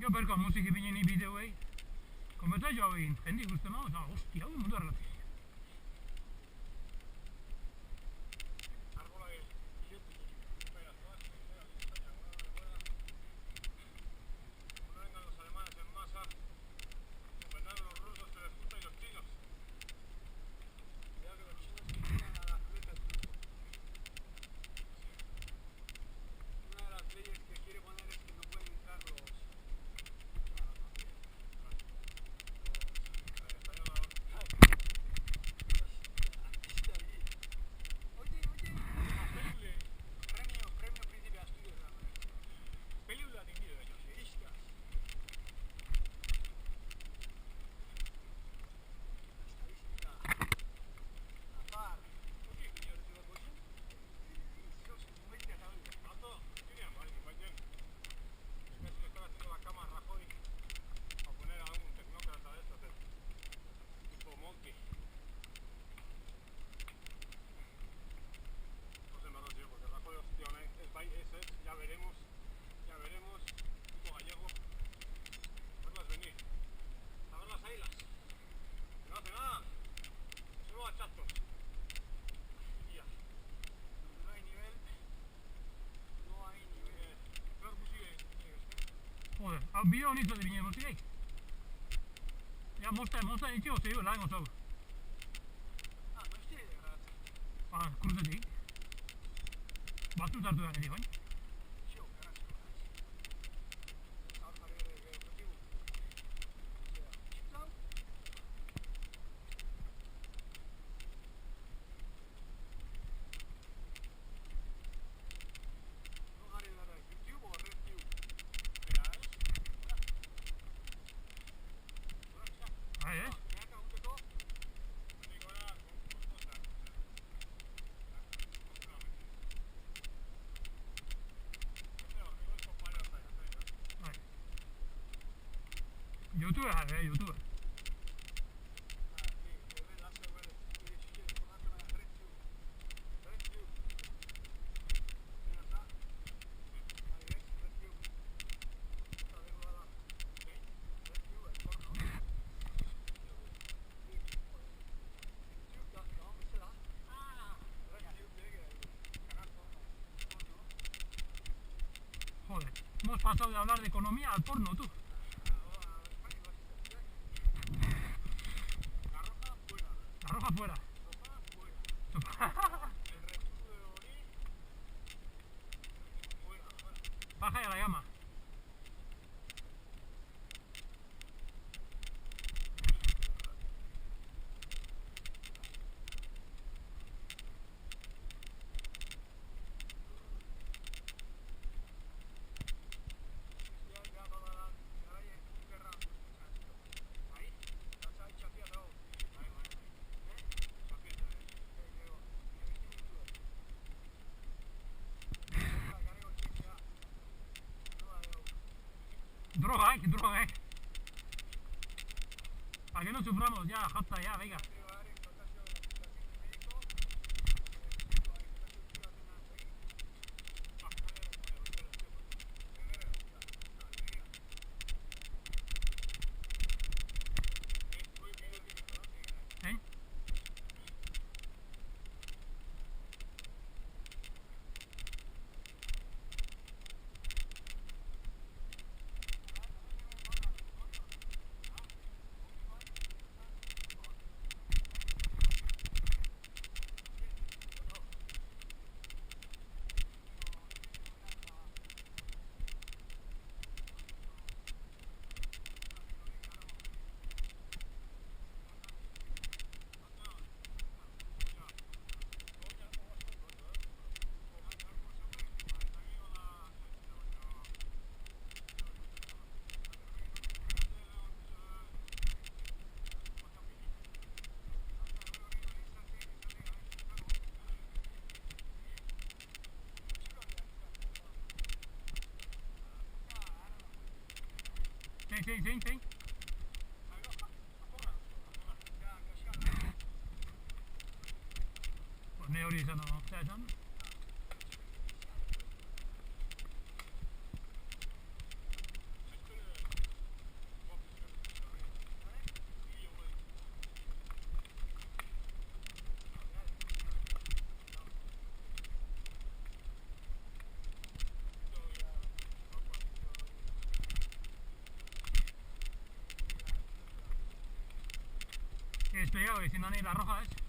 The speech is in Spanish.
Jo per musik ipini bideoei, kometa jo egin, jende ikusten hau, eta hostia, hau mundu arratik. Joder, hau bideo honitzu de bine musik. Ja, mozta ditio, zeio, lagen oso. Noizti grabatzen? Kurtetik. Batzu zartu da nire, bain? YouTube har YouTube. Joder, hemos pasado de hablar de economía al porno, tú. Arroja fuera. Baja ya la llama. Droga, droga, ¿Para que no suframos? Ya, jasta, ya, venga. Sim. Ne hori izan dago, zer esan? desplegado diciendo ni la roja es.